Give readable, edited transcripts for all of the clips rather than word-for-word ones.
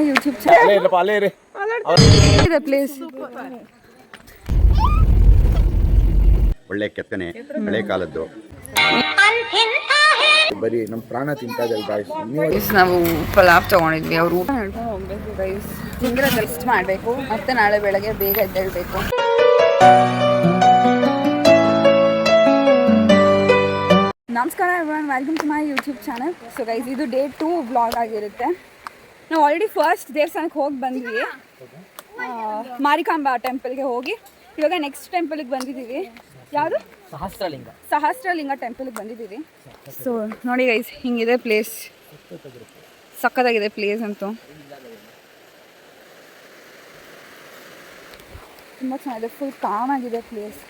ಮೈ YouTube channel. Place ಒಳ್ಳೆ ಕೆತ್ತನೆ, ಹಳೆ ಕಾಲದ್ದು. ಬರೀ ನಮ್ಮ ಪ್ರಾಣ ತಿಂತಾಯಿದ್ದಾರೆ ಗಾಯ್ಸ್. ನಾವು ಪಲಾವ್ ತಗೊಂಡಿದ್ವಿ. ಅವ್ರು ಊಟ ಮಾಡ್ಕೊಂಡು ಹೋಗ್ಬೇಕು ಗೈಸ್. ತಿಂದ್ರೆ ರೆಸ್ಟ್ ಮಾಡಬೇಕು, ಮತ್ತೆ ನಾಳೆ ಬೆಳಗ್ಗೆ ಬೇಗ ಎದ್ದೇಳಬೇಕು. ನಮಸ್ಕಾರ everyone, welcome to my YouTube channel. So guys, ಇದು ಡೇ 2 ವ್ಲಾಗ್ ಆಗಿರುತ್ತೆ. ನಾವು ಆಲ್ರೆಡಿ ಫಸ್ಟ್ ದೇವಸ್ಥಾನಕ್ಕೆ ಹೋಗಿ ಬಂದ್ವಿ, ಮಾರಿಕಾಂಬಾ ಟೆಂಪಲ್ಗೆ ಹೋಗಿ. ಇವಾಗ ನೆಕ್ಸ್ಟ್ ಟೆಂಪಲ್ಗೆ ಬಂದಿದ್ದೀವಿ. ಯಾವುದು? ಸಹಸ್ರಲಿಂಗ ಟೆಂಪಲ್ಗೆ ಬಂದಿದ್ದೀವಿ. ಸೊ ನೋಡಿ ಗೈಸ್, ಹಿಂಗಿದೆ ಪ್ಲೇಸ್. ಸಕ್ಕತ್ತಾಗಿದೆ ಪ್ಲೇಸ್ ಅಂತೂ, ತುಂಬ ಚೆನ್ನಾಗಿದೆ. ಫುಲ್ ಕಾಮ್ ಆಗಿದೆ place.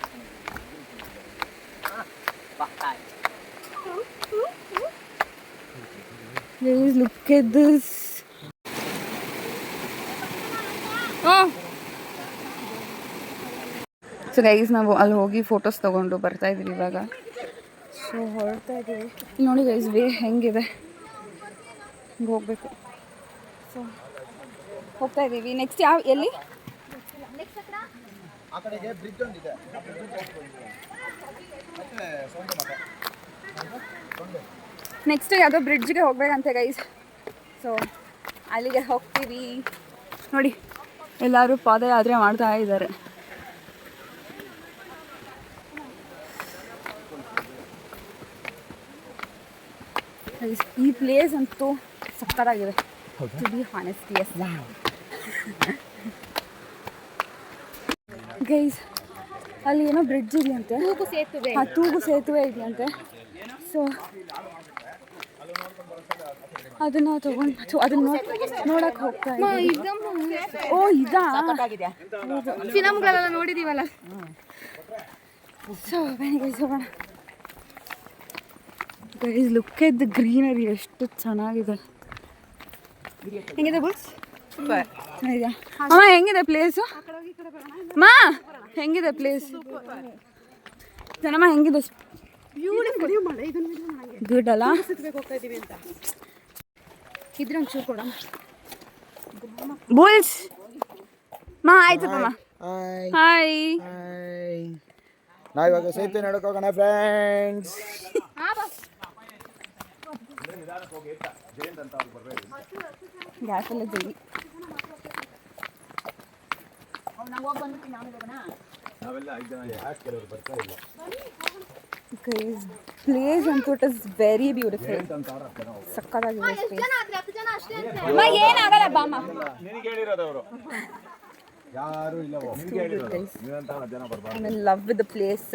Guys, look at this. So guys, ನಾವು ಅಲ್ಲಿ ಹೋಗಿ ಫೋಟೋಸ್ ತೊಗೊಂಡು ಬರ್ತಾ ಇದ್ದೀವಿ ಇವಾಗ. ಸೊ ಹೊರಡ್ತಾ ಇದ್ದೀವಿ. ನೋಡಿ ಗೈಸ್, ವೇ ಹೆಂಗಿದೆ, ಹಿಂಗೆ ಹೋಗಬೇಕು. ಸೊ ಹೋಗ್ತಾ ಇದ್ದೀವಿ. ನೆಕ್ಸ್ಟ್ ಎಲ್ಲಿ? ನೆಕ್ಸ್ಟ್ ಯಾವುದೋ ಬ್ರಿಡ್ಜ್ಗೆ ಹೋಗ್ಬೇಕಂತೆ ಗೈಸ್. ಸೊ ಅಲ್ಲಿಗೆ ಹೋಗ್ತೀವಿ. ನೋಡಿ, ಎಲ್ಲರೂ ಪಾದಯಾತ್ರೆ ಮಾಡ್ತಾ ಇದ್ದಾರೆ. ಈ ಪ್ಲೇಸ್ ಅಂತೂ ಸಕ್ಕತ್ತಾಗಿದೆ. To be honest, yes guys. ಅಲ್ಲಿ ಏನೋ ಬ್ರಿಡ್ಜ್ ಇದೆಯಂತೆ, ತೂಗು ಸೇತುವೆ ಇದೆಯಂತೆ. ಸೊ ಅದನ್ನ ತಗೊಂಡು ಅದನ್ನ ನೋಡಕ್ ಹೋಗ್ತಾ ಇದ್ದೀವಿ. ಓ, ಇದಾ ಫಿಲಮ್ಗಳೆಲ್ಲ ನೋಡಿದೀವಲ್ಲ. ಸೊ ಬನ್ನಿ ಗೈಸ್, ಹೋಗೋಣ. Guys, look at the greenery, ಎಷ್ಟು ಚೆನ್ನಾಗಿದೆ. ಹೆಂಗಿದೆ ಬುಲ್ಸ್? ಚೆನ್ನಾಗಿದೆ. ಅಮ್ಮ, ಹೆಂಗಿದೆ ಪ್ಲೇಸು? ಮಾ, ಹೆಂಗಿದೆ ಪ್ಲೇಸ್? ಜನಮ್ಮ, ಹೆಂಗಿದೆ? ಗುಡ್ ಅಲ್ಲ? ಇದ್ರೆ ಒಂಚೂರು ಕೊಡ ಬುಲ್ಸ್. ಮಾ, ಆಯ್ತಪ್ಪ. ಹಾಯ್. ನಾವಿವಾಗ ಸೇತುವೆ ನಡಕ್ ಹೋಗೋಣ ಫ್ರೆಂಡ್ಸ್. ಗ್ಯಾಸೆಲ್ಲ ಜೈ. ಪ್ಲೇಸ್ ಅಂತೂ ಇಟ್ ಇಸ್ ವೆರಿ ಬ್ಯೂಟಿಫುಲ್. ಸಕ್ಕತ್ತಾಗಿದೆ ಪ್ಲೇಸ್. ಏನಾಗಲ್ಲ ಬಾಮ. I'm in love with the place.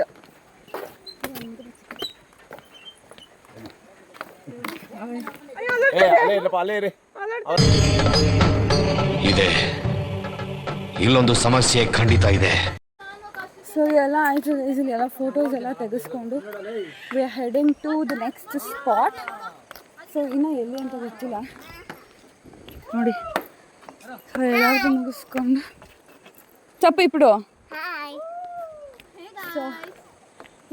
ಇದೆ, ಇಲ್ಲೊಂದು ಸಮಸ್ಯೆ ಖಂಡಿತ ಇದೆ. ಸೊ ಎಲ್ಲ ಆಯಿತು ಗೈಸ್, ಇಲ್ಲಿ ಎಲ್ಲ ಫೋಟೋಸ್ ಎಲ್ಲ ತೆಗೆಸ್ಕೊಂಡು we are heading to the next spot. So ಇನ್ನೂ ಎಲ್ಲಿ ಅಂತ ಗೊತ್ತಿಲ್ಲ. ನೋಡಿ, ಸೊ ಎಲ್ಲಾದರೂ ಮುಗಿಸ್ಕೊಂಡು ಚಪ್ಪ ಇಪ್ಪಿಡು. ಸೊ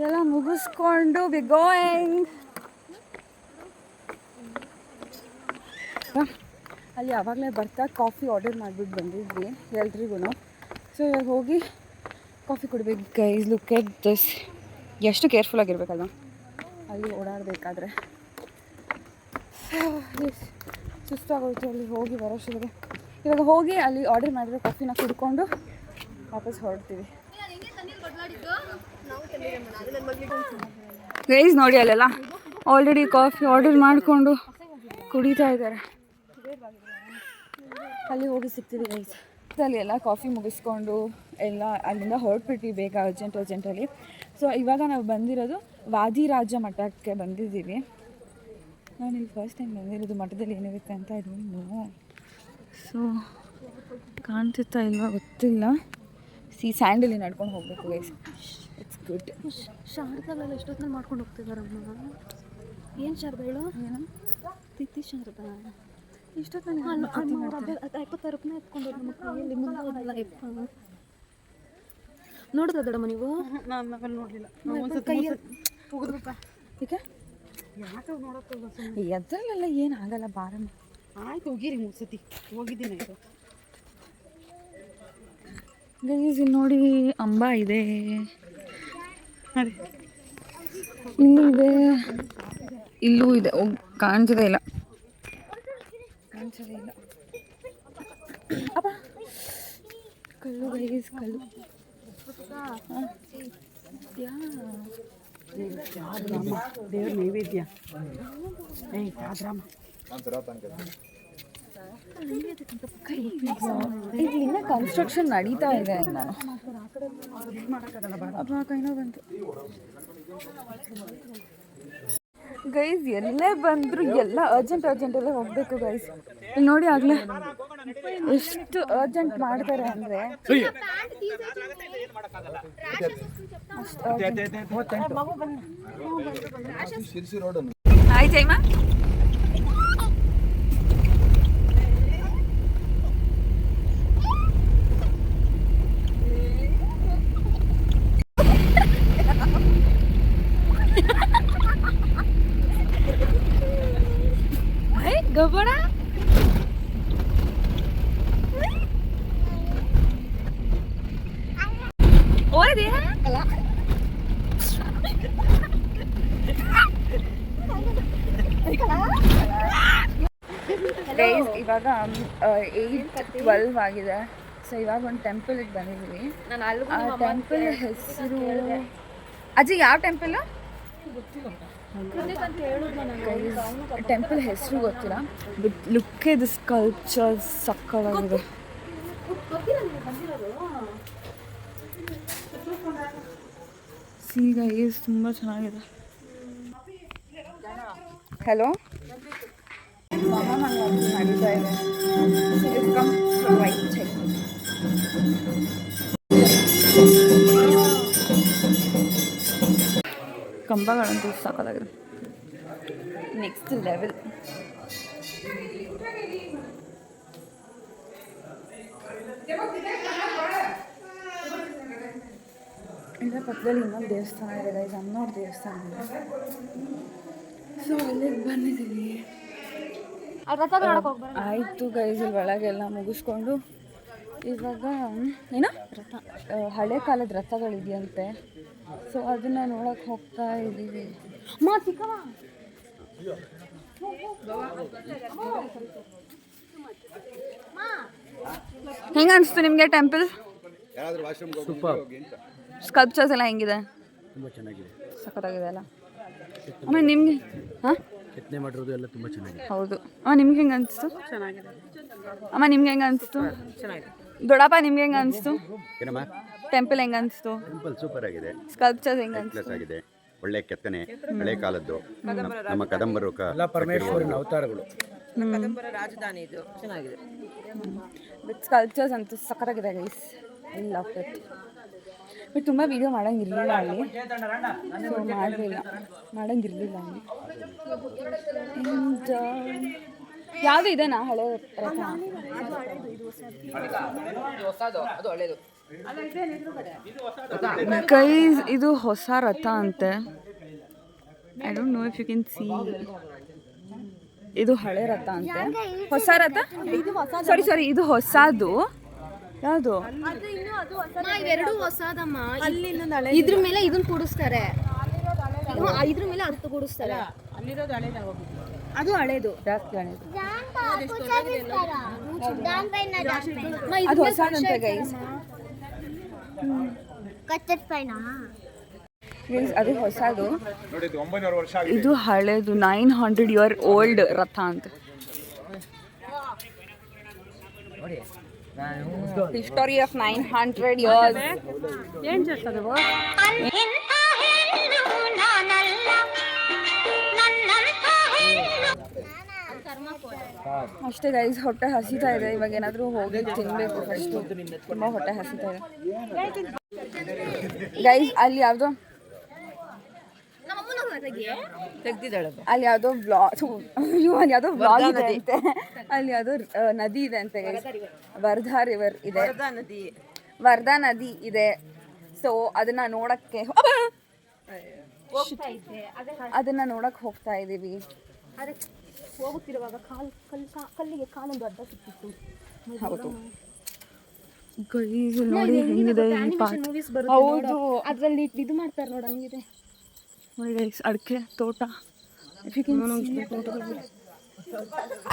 ಎಲ್ಲ ಮುಗಿಸ್ಕೊಂಡು ವಿ ಗೋಯಿಂಗ್. ಅಲ್ಲಿ ಆವಾಗಲೇ ಬರ್ತಾ ಕಾಫಿ ಆರ್ಡರ್ ಮಾಡಿಬಿಟ್ಟು ಬಂದಿದ್ವಿ ಎಲ್ರಿಗೂ. ಸೊ ಇವಾಗ ಹೋಗಿ ಕಾಫಿ ಕುಡಿಬೇಕು ಗೈಸ್. Look at this. ಎಷ್ಟು ಕೇರ್ಫುಲ್ಲಾಗಿರ್ಬೇಕಲ್ವ ಅಲ್ಲಿ ಓಡಾಡಬೇಕಾದ್ರೆ. ಸುಸ್ತಾಗೋಯ್ತು ಅಲ್ಲಿ ಹೋಗಿ ಬರೋಷ್ಟಿಗೆ. ಇವಾಗ ಹೋಗಿ ಅಲ್ಲಿ ಆರ್ಡರ್ ಮಾಡಿರೋ ಕಾಫಿನ ಕುಡ್ಕೊಂಡು ವಾಪಸ್ ಹೊರಡ್ತೀವಿ ಗೈಸ್. ನೋಡಿ, ಅಲ್ಲೆಲ್ಲ ಆಲ್ರೆಡಿ ಕಾಫಿ ಆರ್ಡರ್ ಮಾಡಿಕೊಂಡು ಕುಡಿತಾ ಇದ್ದಾರೆ. ಅಲ್ಲಿ ಹೋಗಿ ಸಿಗ್ತೀವಿ ಗೈಸ್. ಅಲ್ಲಿ ಎಲ್ಲ ಕಾಫಿ ಮುಗಿಸ್ಕೊಂಡು ಎಲ್ಲ ಅಲ್ಲಿಂದ ಹೊರಟ್ಬಿಟ್ವಿ ಬೇಗ, ಅರ್ಜೆಂಟಲ್ಲಿ. ಸೊ ಇವಾಗ ನಾವು ಬಂದಿರೋದು ವಾದಿರಾಜ ಮಠಕ್ಕೆ ಬಂದಿದ್ದೀವಿ. ನಾನು ಇಲ್ಲಿ ಫಸ್ಟ್ ಟೈಮ್ ಬಂದಿರೋದು. ಮಠದಲ್ಲಿ ಏನಿರುತ್ತೆ ಅಂತ ಇದು. ಸೊ ಕಾಣ್ತಿತ್ತಾ ಇಲ್ವಾ ಗೊತ್ತಿಲ್ಲ. ಸ್ಯಾಂಡಲ್ಲಿ ನಡ್ಕೊಂಡು ಹೋಗ್ಬೇಕು ಗೈಸ್. It's good. ಶಾರದಲ್ಲೆಲ್ಲ ಎಷ್ಟೊತ್ತಿನಲ್ಲಿ ಮಾಡ್ಕೊಂಡು ಹೋಗ್ತಿದ್ದಾರಮ್ಮ. ಏನು ಶಾರದ ಹೇಳು? ಏನು ತಿಥಿ ಶಾರದ? ಇಷ್ಟೊತ್ತಿನಲ್ಲಿ 50 ರೂಪಾಯಿ ಎತ್ಕೊಂಡು ನಮ್ಮ ಕೈಯಲ್ಲಿ ಮುಂದೆ ಎಪ್ಪ ನೋಡಿದ್ರೆ ದೊಡ್ಡಮ್ಮ ನೀವು? ನಾನು ನೋಡಲಿಲ್ಲ. ಈಗ ಎದ್ರಲ್ಲೆಲ್ಲ ಏನಾಗಲ್ಲ ಬಾರಮ್ಮ. ಆಯ್ತು ಹೋಗಿರಿ 3 ಸತಿ ಹೋಗಿದ್ದೀನಿ ಇದು ಗೈಸ್ ಇಲ್ಲಿ ನೋಡಿ ಅಂಬಾ ಇದೆ, ಇಲ್ಲೂ ಇದೆ, ಇಲ್ಲೂ ಇದೆ. ಕಾಣಿಸೋದೇ ಇಲ್ಲ ಅಪ್ಪ, ಕಲ್ಲು ಗೈಸ್, ಕಲ್ಲು. ದೇವ್ರ ನೈವೇದ್ಯ ಆದ್ರಾಮ ಇಲ್ಲಿಂದ ಕನ್ಸ್ಟ್ರಕ್ಷನ್ ನಡೀತಾ ಇದೆ. ನಾನು ಅಪ್ಪ ಕೈನೋ ಬಂತು ಗೈಸ್. ಎಲ್ಲೇ ಬಂದರೂ ಎಲ್ಲ ಅರ್ಜೆಂಟಲ್ಲೇ ಹೋಗಬೇಕು ಗೈಸ್. ಇಲ್ಲಿ ನೋಡಿ ಆಗಲೇ ಎಷ್ಟು ಅರ್ಜೆಂಟ್ ಮಾಡ್ತಾರೆ ಅಂದರೆ ಹಾಯ್ ಜೈಮಾ. ಗಬಡ ಓದಿಯ ಗೈಸ್ ಇವಾಗ 8:12 ಆಗಿದೆ. ಸೊ ಇವಾಗ ಒಂದು ಟೆಂಪಲ್ಗೆ ಬಂದಿದ್ದೀವಿ. ಆ ಟೆಂಪಲ್ ಹೆಸರು ಅಜ್ಜಿ ಯಾವ ಟೆಂಪಲ್? ಟೆಂಪಲ್ ಹೆಸರು ಗೊತ್ತಿಲ್ಲ, but look at this sculpture, ಸಕ್ಕತ್ತಾಗಿದೆ. ಸಿ ಗೈಸ್, ತುಂಬ ಚೆನ್ನಾಗಿದೆ. ಹಲೋ, ನಡೀತಾ ಇದೆ. ಕಂಬಗಳಂತೂ ಸಾಕಾಗಿದೆ, ನೆಕ್ಸ್ಟ್ ಲೆವೆಲ್. ಇದರ ಪಕ್ಕದಲ್ಲಿ ಇನ್ನೊಂದು ದೇವಸ್ಥಾನ ಇದೆ ಗೈಸ್, ಅಮ್ಮನವ್ರ ದೇವಸ್ಥಾನ ಇದೆ. ಸೊ ಅಲ್ಲಿಗೆ ಬಂದಿದ್ದೀವಿ. ಆಯಿತು ಗೈಸ್, ಇಲ್ಲಿ ಒಳಗೆಲ್ಲ ಮುಗಿಸ್ಕೊಂಡು ಇವಾಗ ಏನೋ ಹಳೆ ಕಾಲದ ರಥಗಳಿದೆಯಂತೆ. ಸೊ ಅದನ್ನು ನೋಡೋಕೆ ಹೋಗ್ತಾ ಇದ್ದೀವಿ. ಹೆಂಗೆ ಅನಿಸ್ತು ನಿಮಗೆ ಟೆಂಪಲ್? ಸ್ಕಲ್ಪ್ಚರ್ಸ್ ಎಲ್ಲ ಹೆಂಗಿದೆ? ತುಂಬ ಚೆನ್ನಾಗಿದೆ, ಸಖತ್ತಾಗಿದೆ ಅಲ್ಲ. ಆಮೇಲೆ ನಿಮಗೆ ಹಾಂ ಕೆತ್ತನೆ ಮಾಡಿರೋದು ಎಲ್ಲ ತುಂಬ ಚೆನ್ನಾಗಿದೆ. ಹೌದು. ಅಮ್ಮ ನಿಮ್ಗೆ ಹೆಂಗೆ ಅನಿಸ್ತು? ಚೆನ್ನಾಗಿದೆ. ಅಮ್ಮ ನಿಮ್ಗೆ ಹೆಂಗೆ ಅನಿಸ್ತು? ಚೆನ್ನಾಗಿದೆ. ದೊಡ್ಡಪ್ಪ ನಿಮ್ಗೆ ಹೆಂಗೆ ಅನಿಸ್ತು? ಏನಮ್ಮ? ಟೆಂಪಲ್ ಹೆಂಗೆ ಅನಿಸ್ತು? ಟೆಂಪಲ್ ಸೂಪರ್ ಆಗಿದೆ, ಸ್ಕಲ್ಪ್ಚರ್ಸ್ ಹೆಂಗೆ ಅನಿಸ್ತು? ಪ್ಲಸ್ ಆಗಿದೆ, ಒಳ್ಳೆ ಕೆತ್ತನೆ, ಹಳೆ ಕಾಲದ್ದು. ನಮ್ಮ ಕದಂಬರು ಎಲ್ಲ ಪರಮೇಶ್ವರನ ಅವತಾರಗಳು. ಕದಂಬರ ರಾಜಧಾನಿ ಇದು, ಚೆನ್ನಾಗಿದೆ. ಬಟ್ ಸ್ಕಲ್ಪ್ಚರ್ಸ್ ಅಂತೂ ಸಖತ್ತಾಗಿದೆ guys, I love it. But ತುಂಬ ವೀಡಿಯೋ ಮಾಡೋಂಗಿರಲಿಲ್ಲ ಅಲ್ಲಿ, ಸೊ ಮಾಡೋಂಗಿರಲಿಲ್ಲ ಅಲ್ಲಿ. ಯಾವುದು ಇದೆನಾ ಹಳೆ ರಥ? ಗೈಸ್ ಇದು ಹೊಸ ರಥ ಅಂತೆ. I don't know if you can see. ಇದು ಹಳೆ ರಥ ಅಂತೆ, ಹೊಸ ರಥ. ಸಾರಿ ಇದು ಹೊಸದು. ಯಾವುದು? ಇವೆರಡು ಹೊಸದಮ್ಮ. ಇದ್ರ ಮೇಲೆ ಇದನ್ನ ಕೂಡಿಸ್ತಾರೆ, ಇದ್ರ ಮೇಲೆ ಅದು ಕೂಡಿಸ್ತಾರೆ. ಅದು ಹಳೇದು, ಜಾಸ್ತಿ ಹಳೇದು. ಅದು ಹೊಸದಂತೆ ಗೈಸ್. ಅದು ಹೊಸದು, ಇದು ಹಳೇದು. 900 year old ರಥ ಅಂತ. History of 900 years. ಏನು చేస్తారు? ಅಷ್ಟೇ ಗೈಸ್, ಹೊಟ್ಟೆ ಹಸಿತಾ ಇದೆ. ಇವಾಗ ಏನಾದರೂ ಹೋಗಿ ತಿನ್ನಬೇಕು ಫಸ್ಟು, ತುಂಬ ಹೊಟ್ಟೆ ಹಸಿತಾ ಇದೆ ಗೈಸ್. ಅಲ್ಲಿ ಯಾವುದೋ ಅಲ್ಲಿ ಯಾವುದೋ ಬ್ಲಾಗ್ ಇದೆ ಅಂತೆ, ಅಲ್ಲಿ ಯಾವುದೋ ನದಿ ಇದೆ ಅಂತೆ ಗೈಸ್. ವರ್ಧಾ ರಿವರ್ ಇದೆ, ವರ್ಧಾ ನದಿ ಇದೆ. ಸೊ ಅದನ್ನ ನೋಡಕ್ಕೆ ಹೋಗ್ತಾ ಇದ್ದೀವಿ. ಹೋಗುತ್ತಿರುವಾಗ ಕಲ್ಲಿಗೆ ಕಾಲೊಂದು ಅಡ್ಡ ಸಿಕ್ಕಿತ್ತು. ಹೌದು ಗೈಸ್ ನೋಡಿ ಹೆಂಗಿದೆ ಈ ಪಾರ್ಕ್. ಮೂವೀಸ್ ಬರುತ್ತೆ ಹೌದು ಅದರಲ್ಲಿ ಇದು ಮಾಡ್ತಾರೆ ನೋಡಿ, ಹಂಗಿದೆ ನೋಡಿ ಗೈಸ್, ಅಡಿಕೆ ತೋಟ.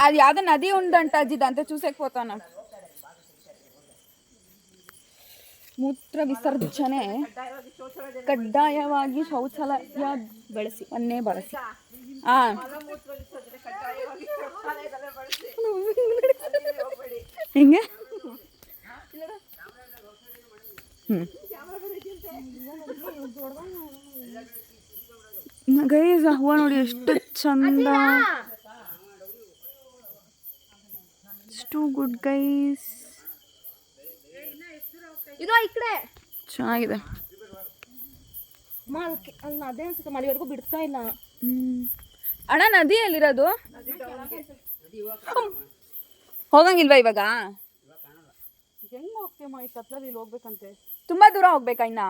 అది యాదో నది ఉందంట ఇదంతా చూసేకపోతాను. ಮೂತ್ರ ವಿಸರ್ಜನೆ ಕಡ್ಡಾಯವಾಗಿ ಶೌಚಾಲಯ ಬಳಸಿ ಹಿಂಗೆ ಗೈಸ್ ಹೂವು ನೋಡಿ ಎಷ್ಟು ಚಂದ. ಟು ಗುಡ್ ಗೈಸ್, ಇದು ಈ ಕಡೆ ಚೆನ್ನಾಗಿದೆ. ಅಲ್ಲಿ ಅದೇ ಅನ್ಸುತ್ತೆ, ಮಳೆವರೆಗೂ ಬಿಡ್ತಾ ಇಲ್ಲ. ಅಣ್ಣ ನದಿ ಎಲ್ಲಿರೋದು? ಹೋಗಂಗಿಲ್ವಾ ಇವಾಗ? ಹೆಂಗ್ ಹೋಗ್ತೀಯಮ್ಮ ಈ ಕತ್ಲಲ್ಲಿ ಇಲ್ಲಿ ಹೋಗ್ಬೇಕಂತೆ? ತುಂಬಾ ದೂರ ಹೋಗ್ಬೇಕಾ ಇನ್ನ?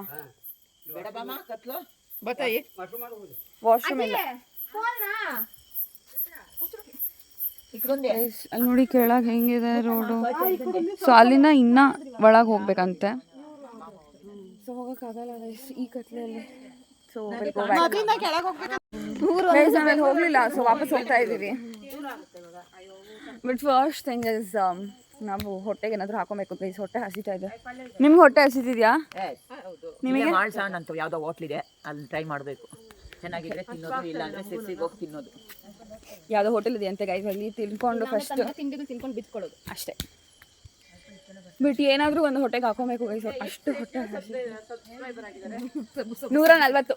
ವಾಶ್ರೂಮ್ ಇಲ್ಲ. ಅಲ್ಲಿ ನೋಡಿ ಕೆಳಗೆ ಹೆಂಗಿದೆ ರೋಡು. ಸೊ ಅಲ್ಲಿಂದ ಇನ್ನ ಒಳಗೆ ಹೋಗ್ಬೇಕಂತೆ. ಸೊ ಹೋಗಕ್ಕಾಗಲ್ಲ ಈ ಕತ್ಲೆಯಲ್ಲಿ. ಸೊ ನಾವೇನು ಹೋಗ್ಲಿಲ್ಲ, ಸೊ ವಾಪಸ್ ಹೋಗ್ತಾ ಇದ್ದೀವಿ. ಬಟ್ ಫಸ್ಟ್ ಥಿಂಗ್ ಇಸ್ ನಾವು ಹೊಟ್ಟೆಗೆ ಏನಾದರೂ ಹಾಕೊಬೇಕು ಗೈಸ್. ಹೊಟ್ಟೆ ಹಸಿತಾ ಇದೆ. ನಿಮ್ಗೆ ಹೊಟ್ಟೆ ಹಸಿತಿದ್ಯಾ? ನಿಮಗೆ ಮಾಳ್ಸಾಣ್ ಅಂತ ಯಾವುದೋ ಹೋಟ್ಲಿದೆ, ಅಲ್ಲಿ ಟ್ರೈ ಮಾಡಬೇಕು. ಚೆನ್ನಾಗಿದ್ರೆ ತಿನ್ನೋದು, ಇಲ್ಲ ಅಂದ್ರೆ ಸಿರ್ಸಿಗೆ ಹೋಗಿ ತಿನ್ನೋದು. ಯಾವುದೋ ಹೋಟೆಲ್ ಇದೆ ಅಂತೆ ಗೈಸ್, ಅಲ್ಲಿ ತಿನ್ಕೊಂಡು ಫಸ್ಟ್ ತಿಂಡಿಗಳು ತಿನ್ಕೊಂಡು ಬಿತ್ಕೊಳ್ಳೋದು ಅಷ್ಟೇ. ಬಟ್ ಏನಾದರೂ ಒಂದು ಹೊಟ್ಟೆಗೆ ಹಾಕೊಬೇಕು ಗೈಸ್, ಅಷ್ಟು ಹೊಟ್ಟೆ 140.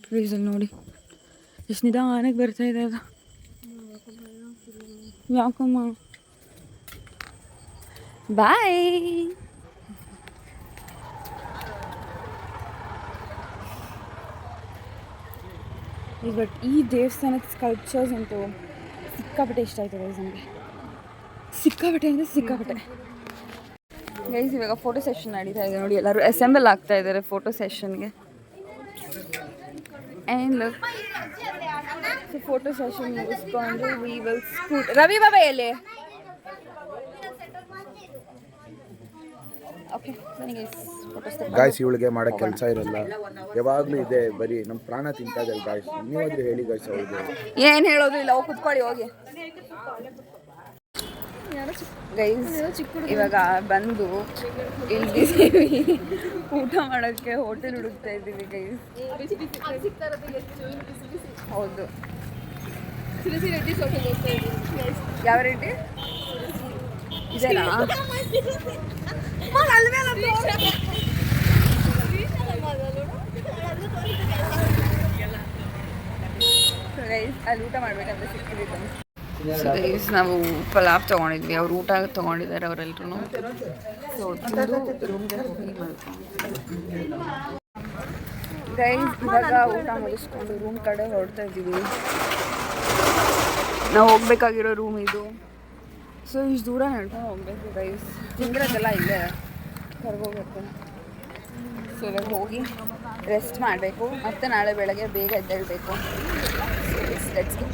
ಫ್ರೀಸಲ್ಲಿ ನೋಡಿ ಎಷ್ಟು ನಿಧಾನಕ್ಕೆ ಬರ್ತಾ ಇದೆ ಅದು. ಯಾಕಮ್ಮ ಬಾಯ್. ಬಟ್ ಈ ದೇವಸ್ಥಾನದ ಸ್ಕಲ್ಪ್ಚರ್ಸ್ ಅಂತೂ ಸಿಕ್ಕಾಪಟ್ಟೆ ಇಷ್ಟ ಆಯ್ತು ಗೈಸ್ ನನಗೆ. ಸಿಕ್ಕಾಪಟ್ಟೆ ಅಂದರೆ ಸಿಕ್ಕಾಪಟ್ಟೆ ಗೈಸ್. ಇವಾಗ ಫೋಟೋ ಸೆಷನ್ ನಡೀತಾ ಇದೆ ನೋಡಿ, ಎಲ್ಲರೂ ಅಸೆಂಬಲ್ ಆಗ್ತಾ ಇದ್ದಾರೆ ಫೋಟೋ ಸೆಷನ್ಗೆ. And look, so photo session ಮುಗಿಸ್ಕೊಂಡು we will scoot. Ravi Baba ಎಲ್ಲಿ? ಓಕೆ ಗಾಯ್ಸ್, ಇವಳಿಗೆ ಮಾಡೋ ಕೆಲಸ ಇರಲ್ಲ, ಯಾವಾಗಲೂ ಇದೆ ಬರೀ ನಮ್ಮ ಪ್ರಾಣ ತಿಂತಾ ಇದ್ದಾರೆ ಗಾಯ್ಸ್. ನೀವಾದ್ರೂ ಹೇಳಿ ಗಾಯ್ಸ್ ಅವ್ರಿಗೆ. ಏನು ಹೇಳೋದು ಇಲ್ಲ, ಹೋಗಿ ಕುತ್ಕೊಳ್ಳಿ ಹೋಗಿ ಗೈಸ್. ಇವಾಗ ಬಂದು ಇಳಿದಿದ್ದೀವಿ, ಊಟ ಮಾಡೋಕ್ಕೆ ಹೋಟೆಲ್ ಹುಡುಕ್ತಾ ಇದ್ದೀವಿ ಗೈಸ್. ಹೌದು, ಯಾವ ರೇಟಿ ಇದೆನಾ? ಗೈಸ್ ಅಲ್ಲಿ ಊಟ ಮಾಡ್ಬೇಕಂತ ಸಿಕ್ಕಿದ್ದು. ಸೊ ಗೈಸ್ ನಾವು ಪಲಾವ್ ತೊಗೊಂಡಿದ್ವಿ, ಅವ್ರು ಊಟ ತೊಗೊಂಡಿದ್ದಾರೆ ಅವರೆಲ್ಲರೂ. ಸೊ ರೂಮ್ಗೆ ಹೋಗಿ ಗೈಸ್ ಇವಾಗ ಊಟ ಮುಗಿಸ್ಕೊಂಡು ರೂಮ್ ಕಡೆ ಹೊರಡ್ತಾ ಇದ್ದೀವಿ. ನಾವು ಹೋಗ್ಬೇಕಾಗಿರೋ ರೂಮ್ ಇದು. ಸೊ ಇಷ್ಟು ದೂರ ನಡ್ಕೊಂಡು ಹೋಗ್ಬೇಕು ಗೈಸ್. ತಿಂದ್ರದೆಲ್ಲ ಇಲ್ಲೇ ಹೊರಗೋಗುತ್ತೆ. ಸೊ ಇವಾಗ ಹೋಗಿ ರೆಸ್ಟ್ ಮಾಡಬೇಕು, ಮತ್ತು ನಾಳೆ ಬೆಳಗ್ಗೆ ಬೇಗ ಎದ್ದೇಳಬೇಕು. Let's go.